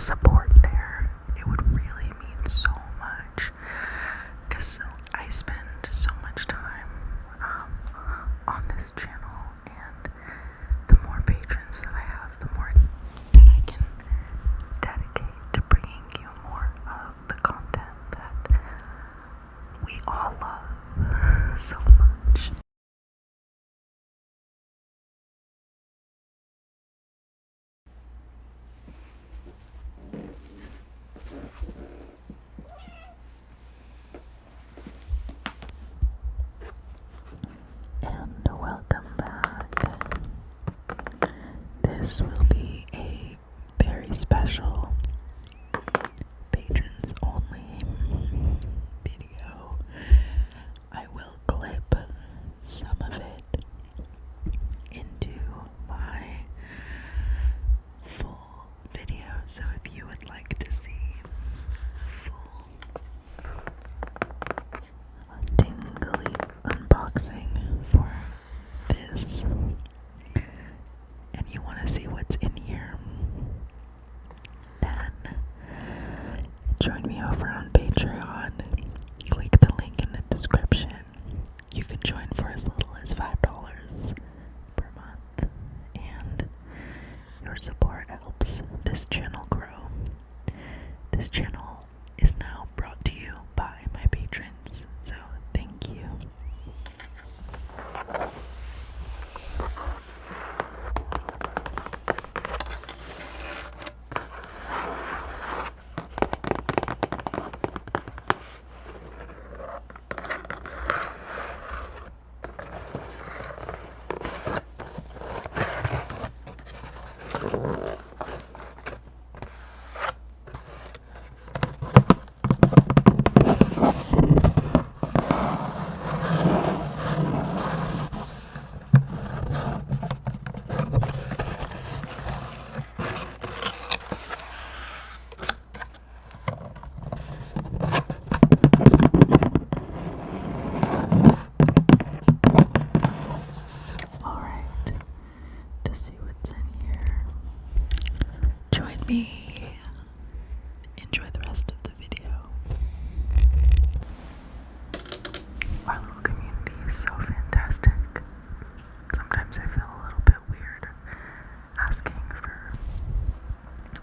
support there, it would really mean so much, because I spend so much time on this channel, and the more patrons that I have, the more that I can dedicate to bringing you more of the content that we all love so much. And welcome back. This will be a very special patrons only video. I will clip some of it into my full video, so if you would like to see full tingly unboxing for this, and you want to see what's in here, then join me over on Patreon. Click the link in the description. You can join for as little as $5 per month, and your support helps this channel grow. This channel is now brought to you by my patrons, so thank you. Alright, to see what's in here, join me. Enjoy the rest of the video. Our little community is so fantastic. Sometimes I feel a little bit weird asking for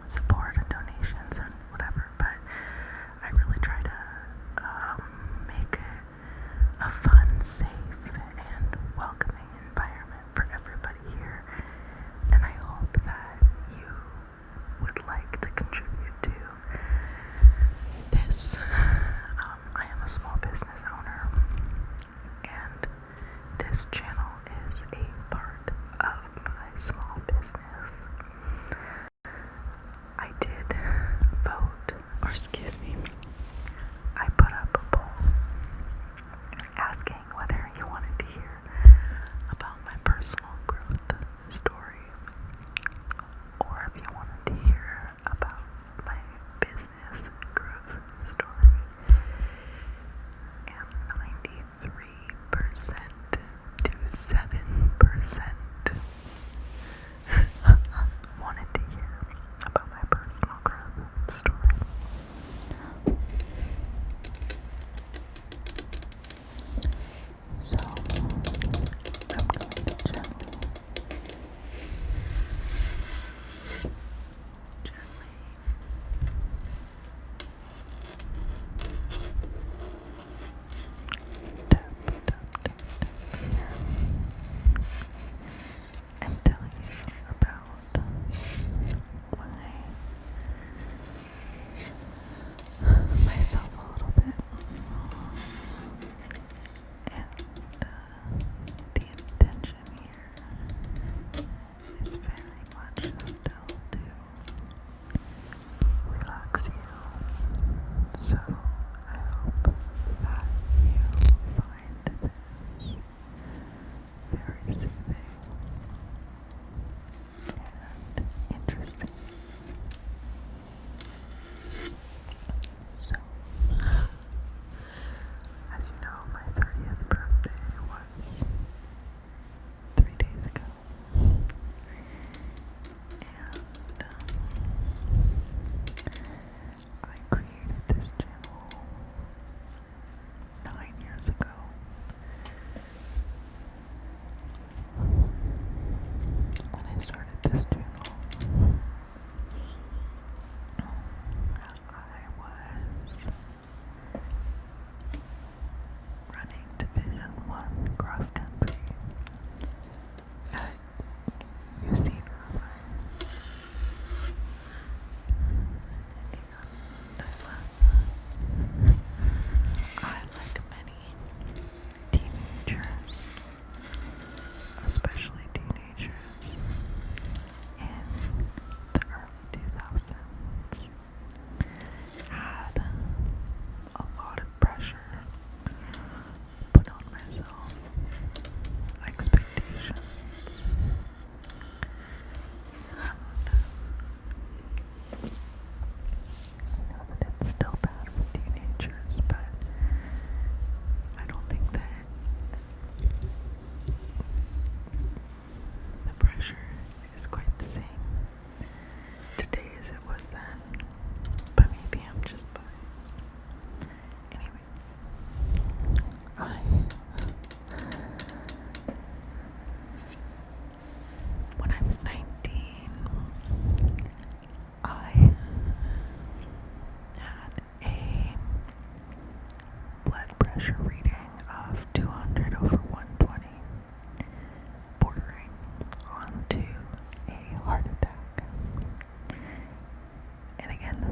support and donations and whatever, but I really try to make it a fun, safe, and welcoming environment for everybody here, and I hope that you would like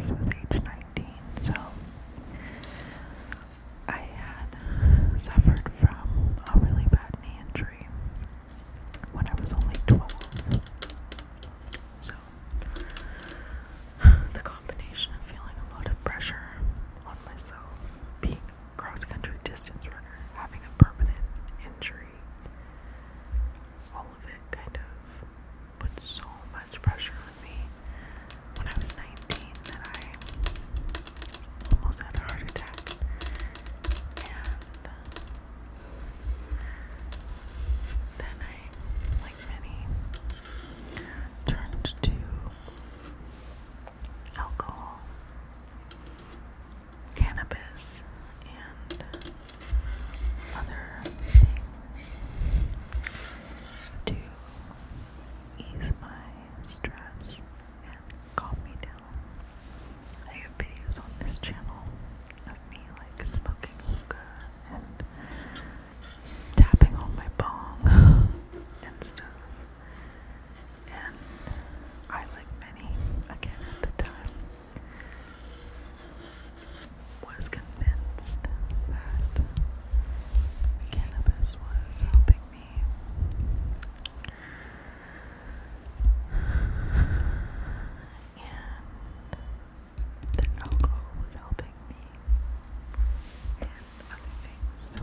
this was age 19, so I had suffered from a really bad knee injury when I was only 12. So the combination of feeling a lot of pressure on myself, being a cross-country distance runner, having a permanent injury, all of it kind of put so much pressure on me when I was 19 that I almost had a heart attack. And then I, like many, turned to alcohol, cannabis, and other things to ease my stress and calm me down. I have videos on this channel of me like smoking hookah and tapping on my bong and stuff. And I, like many, again at the time, was convinced that cannabis was helping me. And that alcohol was helping me. And other things.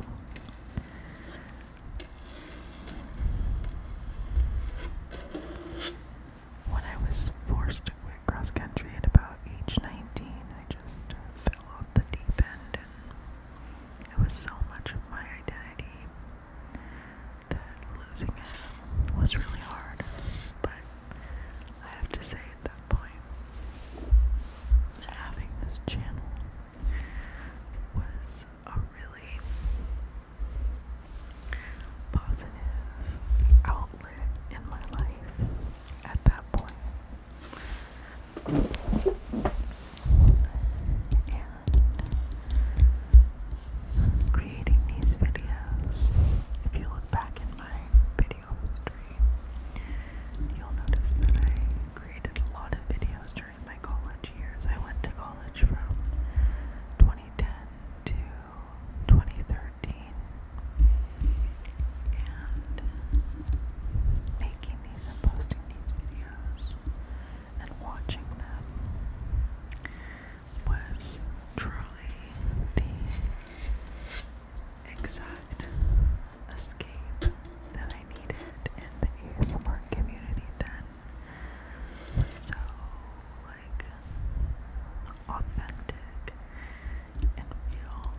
When I was forced to quit cross country at about age 19, I just fell off the deep end, and it was so much of my identity that losing it was really hard. But I have to say, at that point, having this channel was a really positive outlet in my life at that point. And creating these videos, if you look back in my video history, you'll notice that I created a lot of videos during my college years. I went to college from 2010 to 2013, and making these and posting these videos and watching them was truly the exact escape that I needed in the ASMR community then. It was so, like, authentic and real.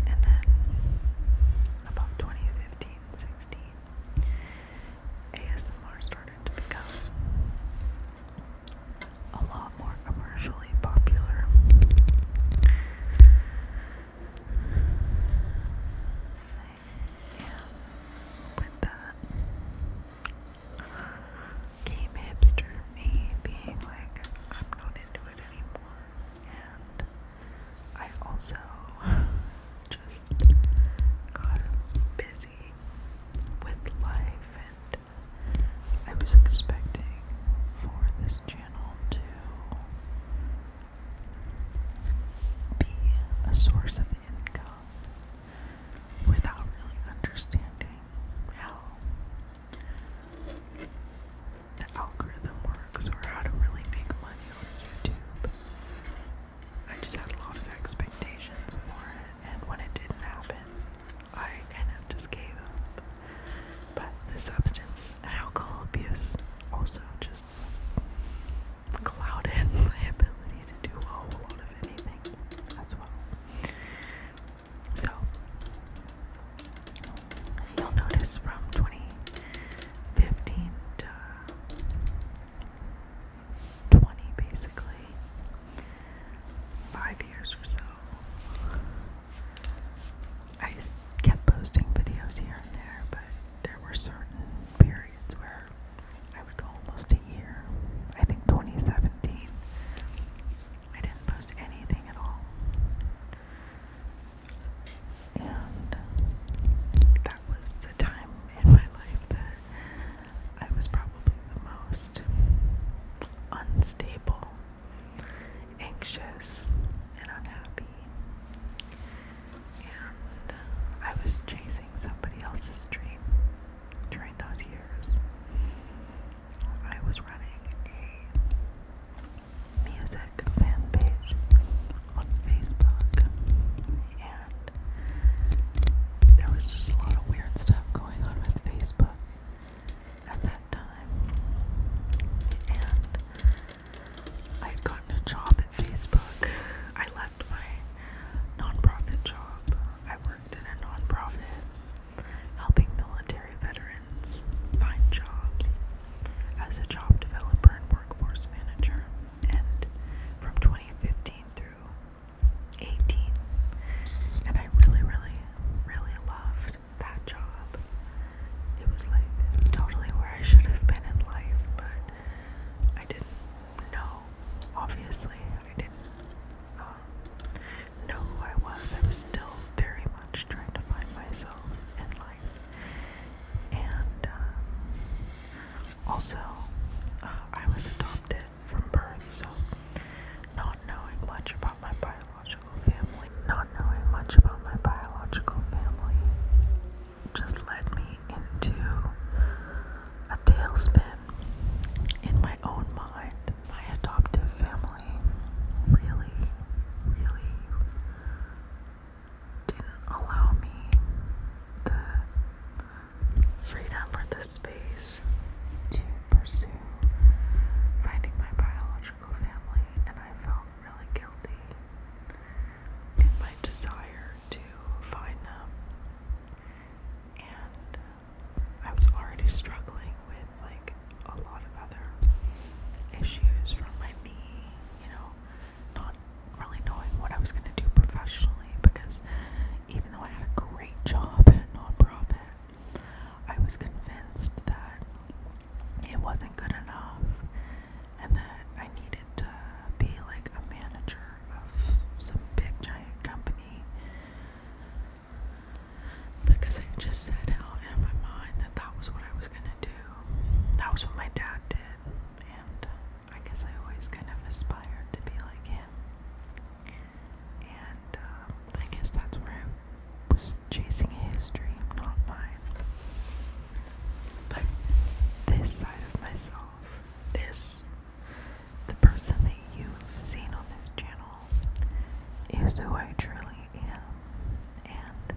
And then about 2015-16, ASMR started to become a lot more commercially popular. And with that came hipster me being like, I'm not into it anymore. And I also just got busy with life, and I was expecting for this channel to be a source of income without really understanding how the algorithm works or how to really make money on YouTube. I just had a lot of expectations for it, and when it didn't happen, I kind of just gave up. But the substance and alcohol abuse also just clouded my ability to do a whole lot of anything as well. anxious and unhappy, and I was chasing somebody else's dream during those years. I was running a music fan page on Facebook, and there was just a lot of weird stuff going on with Facebook at that time, and I had gotten a job at Facebook. I left my nonprofit job. I worked in a nonprofit helping military veterans find jobs as a job developer and workforce manager, and from 2015 through 18, and I really loved that job. It was like totally where I should have been in life, but I didn't know. Obviously, I didn't know who I was. I was still very much trying to find myself in life, and also I was adopted from birth, so not knowing much about my biological family just led me into a tailspin in my own mind. My adoptive family really didn't allow me the freedom or the space to pursue finding my biological family, and I felt really guilty in my desire to find them. And I was already struggling with like a lot of other issues from my knee, not really knowing what I was going to do professionally, because even though I had a great job at a nonprofit, I was convinced that it wasn't good enough and that I needed to be like a manager of some big giant company, because I just set out in my mind that that was what I was going to do. That was what my dad did, and I guess I always kind of aspired to be like him. And I guess that's where I was chasing his dream, not mine. But this side of myself, the person that you've seen on this channel, is who I truly am. And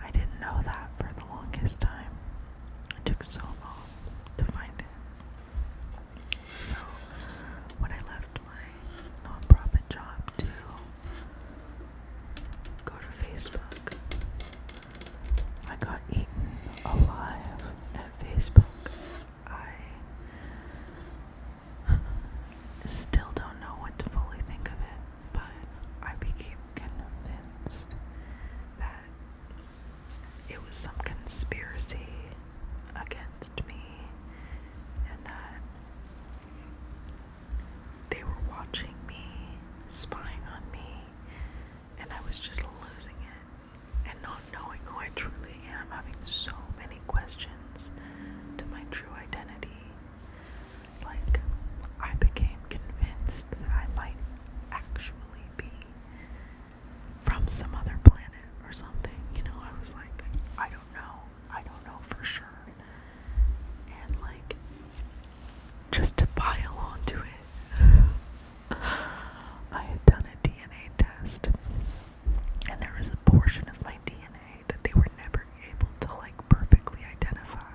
I didn't know that for the longest time. It took so long to find it. So when I left my nonprofit job to go to Facebook, I got eaten alive at Facebook. I still don't know what to fully think of it, but I became convinced that it was some conspiracy against me, and that they were watching me, spying on me, and I was just losing it and not knowing who I truly am, having so many questions to my true identity. Like, I became convinced that I might actually be from some other planet or something. I was like, I don't know for sure. And like, just to pile onto it, I had done a DNA test, and there was a portion of my DNA that they were never able to like perfectly identify.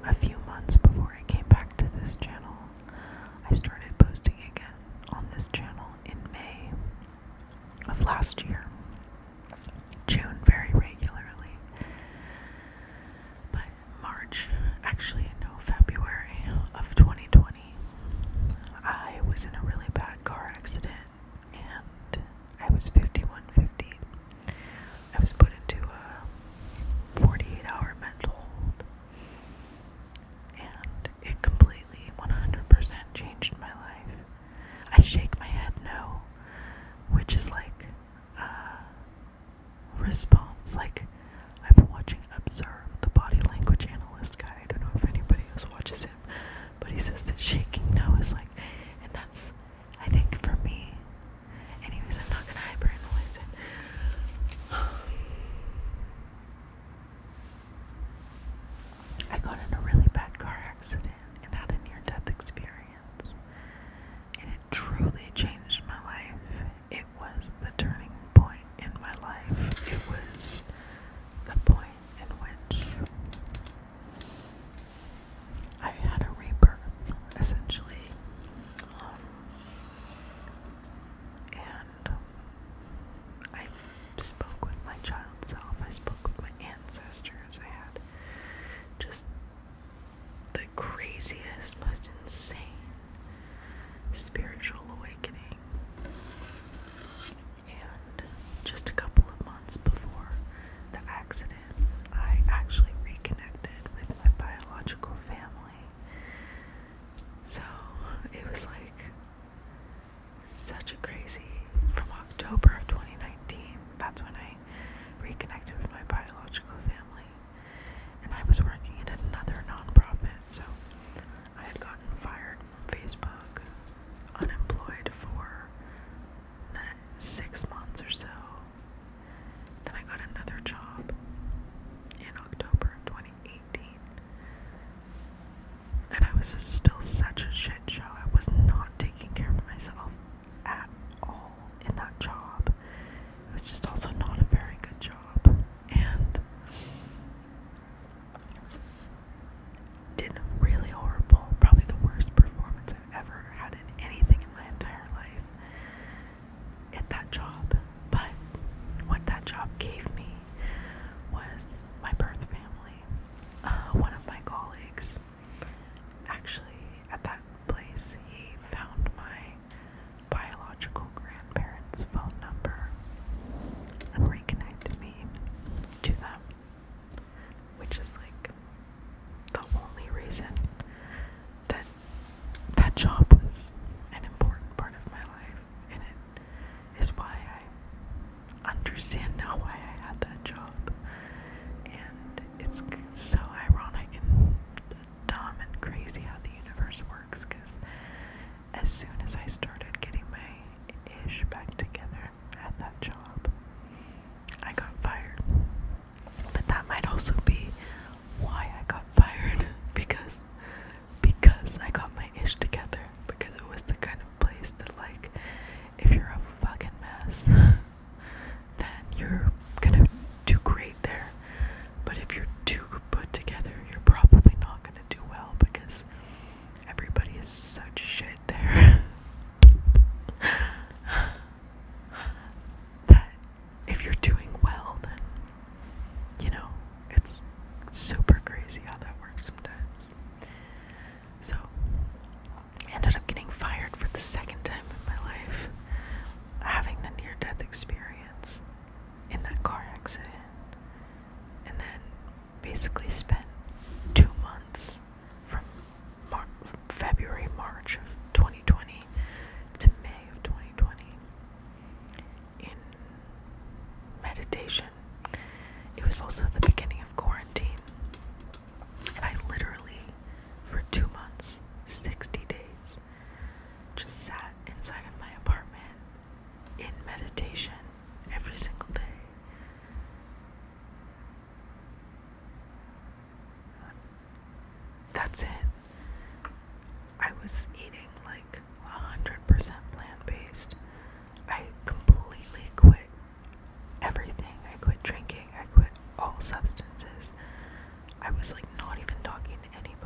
a few months before I came back to this channel, I started posting again on this channel in May of last year. June very regularly. But March, actually no, February of 2020, I was in a really bad car accident and I was 5150. I was put into a 48-hour mental hold, and it completely 100% changed my life. I shake my head no, which is like a response. Like, I've been watching Observe, the body language analyst guy. I don't know if anybody else watches him, but he says that shaking no is like, and that's, I think for me, anyways, I'm not gonna hyperanalyze it. I got in a really bad car accident and had a near-death experience, and it truly changed my life. It was the turning point in my life. It was the point in which I had a rebirth, essentially. And I spoke with my child self. I spoke with my ancestors. I had just the craziest, most insane spiritual awakening. And just a couple of months before the accident, I actually reconnected with my biological family. So it was like such a crazy, from October of 2019, that's when I reconnected with my biological family. And I was working at another nonprofit, so I had gotten fired from Facebook, unemployed for 6 months or so. Then I got another job in October of 2018. And I was still such a shit show. I was not taking care of myself at all in that job. It was just also not a very good job. And did really horrible, probably the worst performance I've ever had in anything in my entire life at that job. But what that job gave me was my birth family. One of my colleagues, actually at that place, he found my biological grandparents' phone number and reconnected me to them, which is like the only reason that that job was an important part of my life, and it is why I understand now why I had that job. And it's so ironic and dumb and crazy how the universe works, because as soon as I started getting my ish back together at that job, I got fired. But that might also be why I got fired, because I got my ish together, because it was the kind of place that, like, if you're a fucking mess, then you're gonna do great there. But if you're too put together, you're probably not gonna do well, because everybody is such shit there. That if you're doing well, then, you know, it's super crazy how that works sometimes. So, I ended up getting fired for the second time in my life, having the near-death experience in that car accident, and then basically spent 2 months from February, March of 2020 to May of 2020 in meditation. It was also the beginning of quarantine, and I literally, for 2 months, 60 days, just sat inside of my apartment in meditation every single day. That's it. I was eating like 100% plant-based. I completely quit everything. I quit drinking. I quit all substances. I was like not even talking to anybody.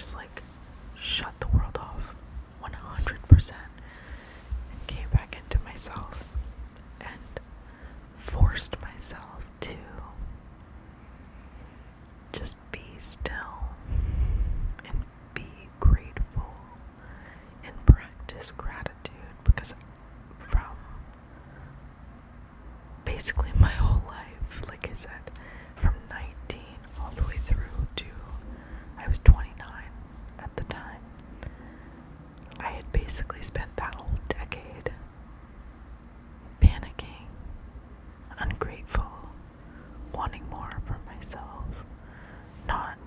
just like shut the world off 100% and came back into myself and forced myself to just be still and be grateful and practice gratitude, because from basically my whole life, like I said, from 19 all the way through to I was 29 at the time, I had basically spent that whole decade panicking, ungrateful, wanting more for myself, not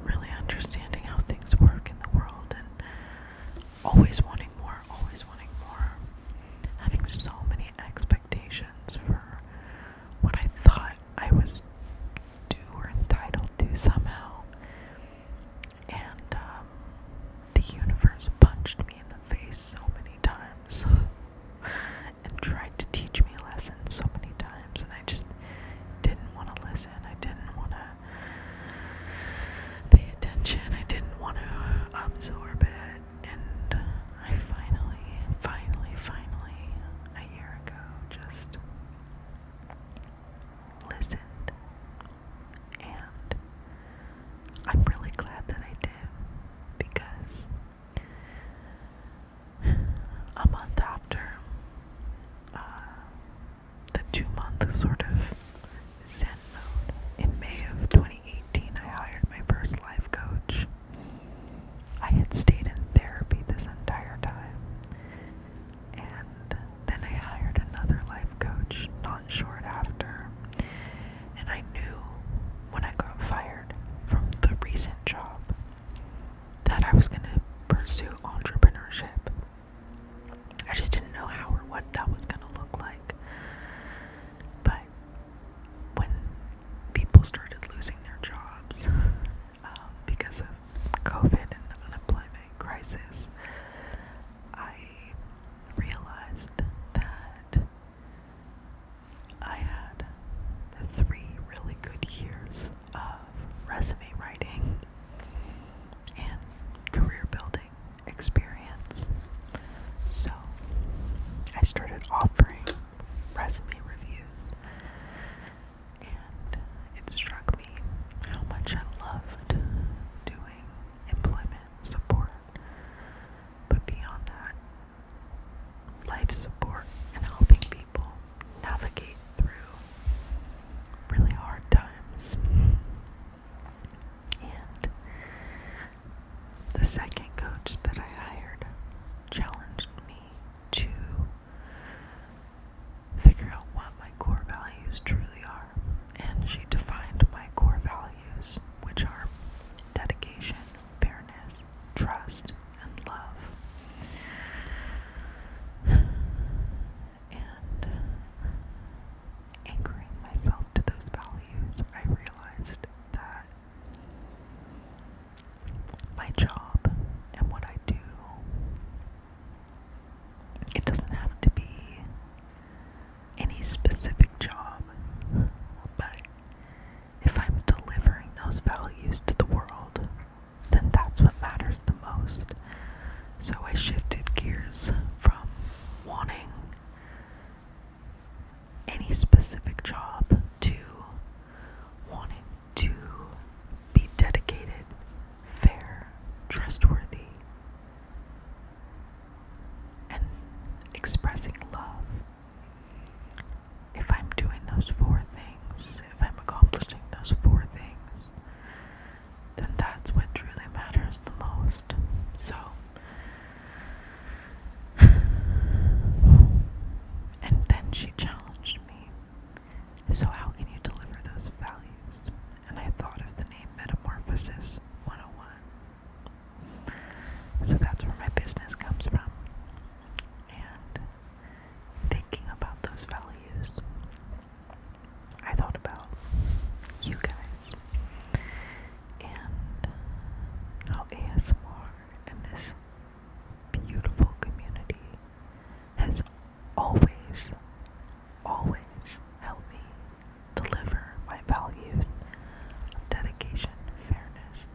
really understanding how things work in the world, and always wanting more, having so many expectations for what I thought I was due or entitled to somehow. And the universe punched me in the face so many times and tried to teach me lessons so many times, and I just didn't want to listen. I didn't want to pay attention. I didn't want to absorb it. And I finally, a year ago, just listened. And I'm really glad that I did, because a month after the 2-month sort of Zen mode, in May of 2018, I hired my first life coach. I had stayed in therapy this entire time, and then I hired another life coach not short after, and I knew when I got fired from the recent job that I was going to pursue entrepreneurship. I just didn't know how or what that was going to look like. But when people started losing their jobs because of COVID and the unemployment crisis, I realized that I had 3 really good years of resume writing and career building experience. So I started offering resume reviews, and it struck me how much I loved doing employment support, but beyond that, life support and helping people navigate through really hard times. And the second coach that I hired challenged me to figure out what my core values truly are. And she defined my core values, which are dedication, fairness, trust, and love. And anchoring myself to those values, I realized that my job and what I do, it doesn't have to be any specific job, but if I'm delivering those values to the world, then that's what matters the most. So I shifted gears from wanting any specific job to wanting to be dedicated, fair, trustworthy, and expressing love. If I'm doing those 4 things, if I'm accomplishing those 4 things, then that's what truly matters the most. So, and then she challenged me. So how can you deliver those values? And I thought of the name Metamorphosis 101. So that's where my business comes from. And thinking about those values, I thought about you guys and how ASMR and this beautiful community has always helped me deliver my values of dedication, fairness,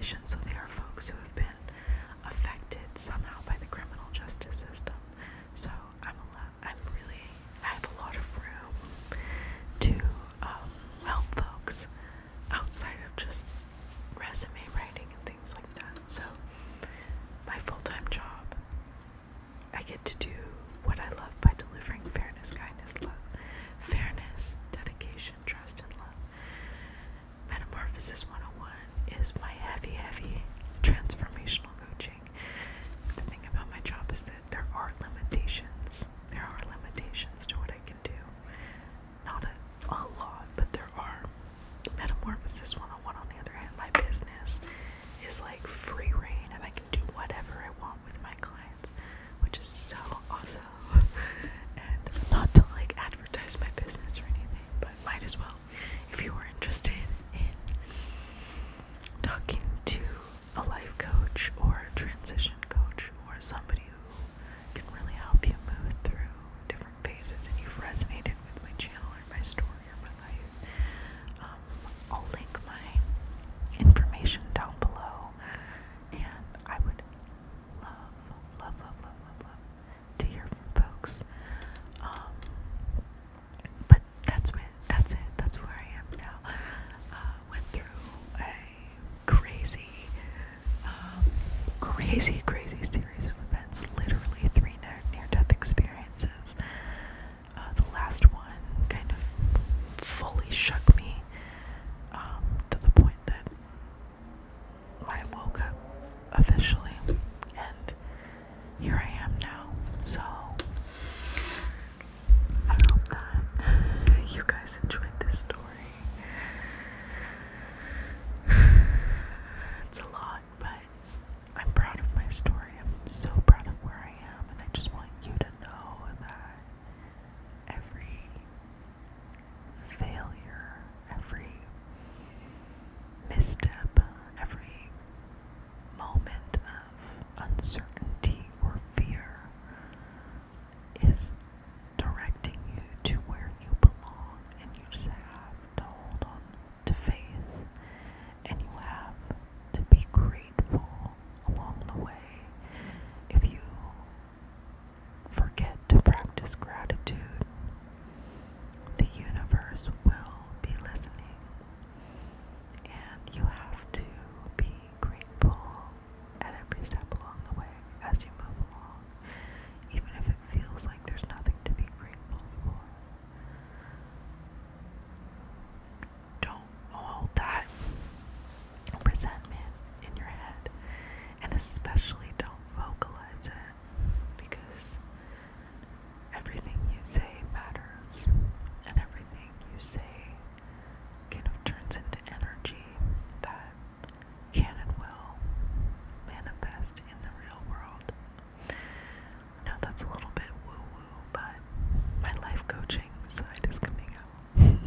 population, so they are folks who have been affected somehow by the criminal justice system. So I have a lot of room to help folks outside of just resume writing and things like that. So my full-time job, I get to do what I love by delivering fairness, kindness, love. Fairness, dedication, trust, and love. Metamorphosis 101 is my heavy transformational coaching. The thing about my job is that there are limitations. There are limitations to what I can do. Not a lot, but there are. Metamorphosis 101, on the other hand, my business is like free reign, and I can do whatever I want with my clients, which is so awesome. And not to like advertise my business or anything, but might as well. If you are interested in talking to a life coach or a transition coach or somebody who can really help you move through different phases, and you've resonated with my channel or my story or my life, I'll link my information down below, and I would love to hear from folks. But that's it. That's where I am now. Went through a crazy series of events. Literally 3 near-death experiences. The last one kind of fully shook me to the point that I woke up officially, and here I am now. So I hope that you guys enjoyed this story. It's a lot, but I'm proud of my story. I'm so proud of where I am, and I just want you to know that every failure, every misstep, every moment of uncertainty or fear is directing you to where you belong, and you just have to hold on to faith, and you have to be grateful along the way. If you forget to practice gratitude, the universe will be listening, and you have to be grateful at every step along the way as you move along, even if it feels like there's nothing to be grateful for. Don't hold that resentment in your head, and especially don't vocalize it, because everything you say matters, and everything you say kind of turns into energy that can and will manifest in the real world. I know that's a little bit woo-woo, but my life coaching side is coming out.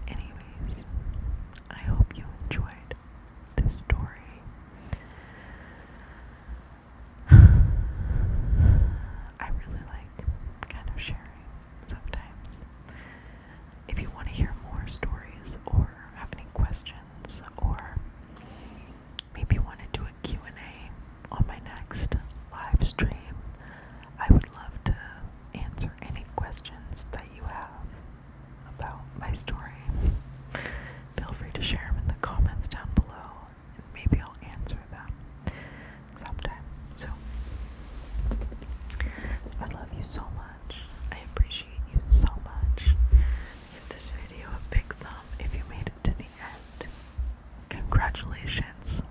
Anyways, I hope you enjoyed this story. I really like kind of sharing sometimes. If you want to hear more stories or have any questions, or maybe want to do a Q&A on my next live stream, I would love to answer any questions that you have about my story. Feel free to share them in the comments down below, and maybe I'll answer them sometime. So, I love you so much. I appreciate you so much. Give this video a big thumb if you made it to the end. Congratulations.